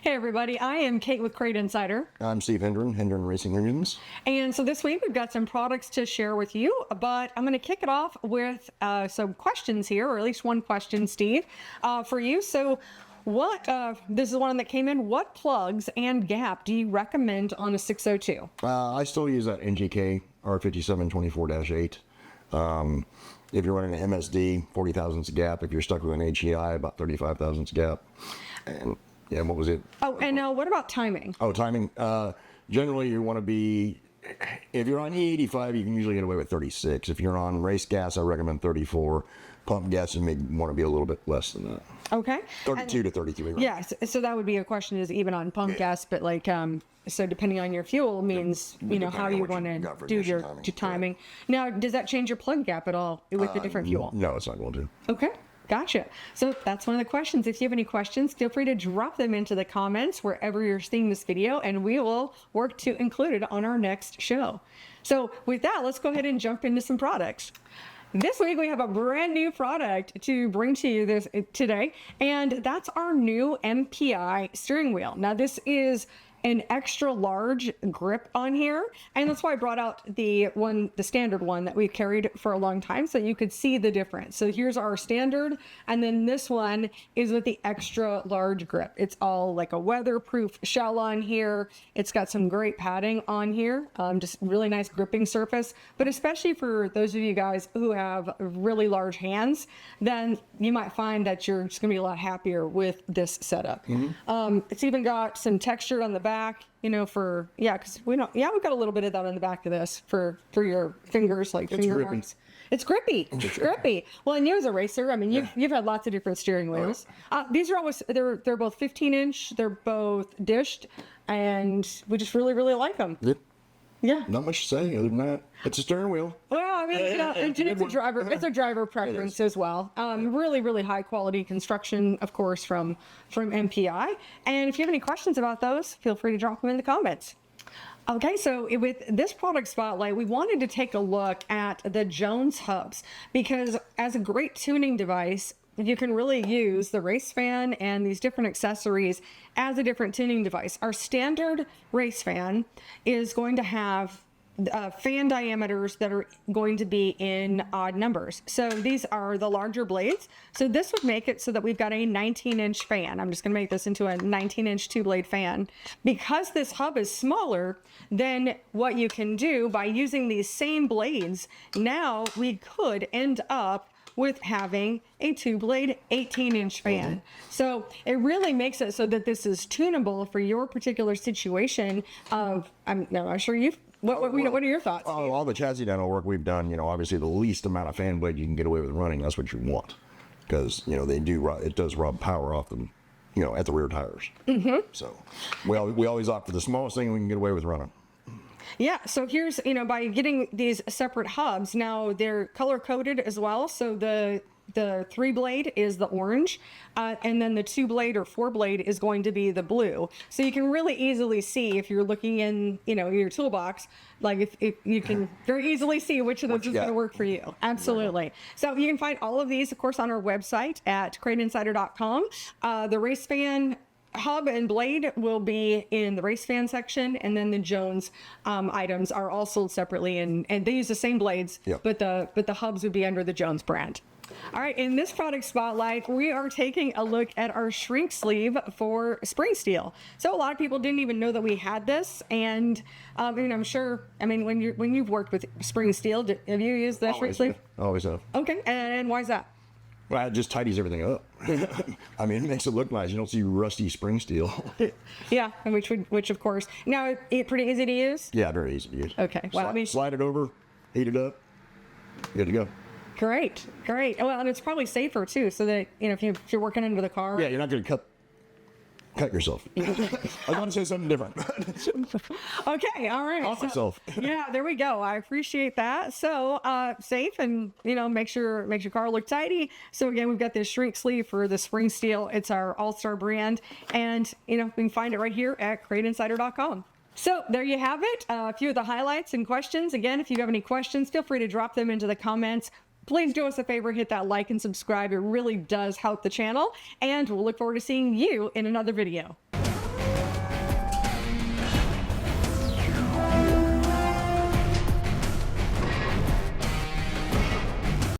Hey everybody, I am Kate with Crate Insider. I'm Steve Hendren Racing Engines. And so this week we've got some products to share with you, but I'm going to kick it off with some questions here, or at least one question, Steve, for you. So this is one that came in. What plugs and gap do you recommend on a 602? I still use that NGK R5724-8. If you're running an MSD, 40 thousandths gap. If you're stuck with an HEI, about 35 thousandths gap. And yeah, what was it? Oh, and what about timing? Oh, timing. Generally, you want to be, if you're on E85, you can usually get away with 36. If you're on race gas, I recommend 34. Pump gas, you may want to be a little bit less than that. Okay. 32 to 33. Right? Yes. So that would be a question, is even on pump gas, but like, so depending on your fuel means, how you want to do your timing. Right. Now, does that change your plug gap at all with the different fuel? No, it's not going to. Okay. Gotcha. So that's one of the questions. If you have any questions, feel free to drop them into the comments wherever you're seeing this video, and we will work to include it on our next show. So with that, let's go ahead and jump into some products. This week we have a brand new product to bring to you today, and that's our new MPI steering wheel. Now this is an extra large grip on here, and that's why I brought out the standard one that we've carried for a long time, so you could see the difference. So here's our standard, and then this one is with the extra large grip. It's all like a weatherproof shell on here. It's got some great padding on here, just really nice gripping surface. But especially for those of you guys who have really large hands, then you might find that you're just gonna be a lot happier with this setup. Mm-hmm. It's even got some texture on the back, because we've got a little bit of that on the back of this for your fingers, like finger marks. It's grippy. It's grippy. Well, and you as a racer, I mean, you've had lots of different steering wheels. These are almost they're both 15-inch. They're both dished, and we just really, really like them. Yeah. Not much to say other than that. It's a steering wheel. Well, I mean, it's a driver preference as well. Really, really high quality construction, of course, from MPI. And if you have any questions about those, feel free to drop them in the comments. Okay, so with this product spotlight, we wanted to take a look at the Jones hubs, because as a great tuning device, you can really use the race fan and these different accessories as a different tuning device. Our standard race fan is going to have fan diameters that are going to be in odd numbers. So these are the larger blades. So this would make it so that we've got a 19-inch fan. I'm just going to make this into a 19-inch two-blade fan. Because this hub is smaller, then what you can do by using these same blades, now we could end up with having a two-blade 18-inch fan. Mm-hmm. So it really makes it so that this is tunable for your particular situation. I'm sure what are your thoughts? All the chassis dyno work we've done, obviously the least amount of fan blade you can get away with running, that's what you want. Because, it does rob power off them, at the rear tires. Mm-hmm. So we always opt for the smallest thing we can get away with running. Yeah, so here's, by getting these separate hubs, now they're color-coded as well. So the 3-blade is the orange, and then the 2-blade or 4-blade is going to be the blue. So you can really easily see, if you're looking in, your toolbox, like if you can very easily see which of those is going to work for you. Absolutely. Right. So you can find all of these, of course, on our website at CrateInsider.com. The race fan hub and blade will be in the race fan section, and then the Jones items are all sold separately, and they use the same blades, but the hubs would be under the Jones brand. All right, in this product spotlight, we are taking a look at our shrink sleeve for spring steel. So a lot of people didn't even know that we had this, and I'm sure, when you've worked with spring steel, have you used that shrink sleeve? Always have. Okay, and why is that? Well, it just tidies everything up. It makes it look nice. You don't see rusty spring steel. Yeah, and which of course, now it's pretty easy to use? Yeah, very easy to use. Okay. Well, slide it over, heat it up, good to go. Great. Well, and it's probably safer too, so that, if you're working under the car. Yeah, you're not going to cut yourself. I was going to say something different. Okay, all right. Off myself. Yeah, there we go. I appreciate that. So safe, and makes your car look tidy. So again, we've got this shrink sleeve for the spring steel. It's our all-star brand, and we can find it right here at CrateInsider.com. So there you have it. A few of the highlights and questions. Again, if you have any questions, feel free to drop them into the comments. Please do us a favor, hit that like and subscribe. It really does help the channel, and we'll look forward to seeing you in another video.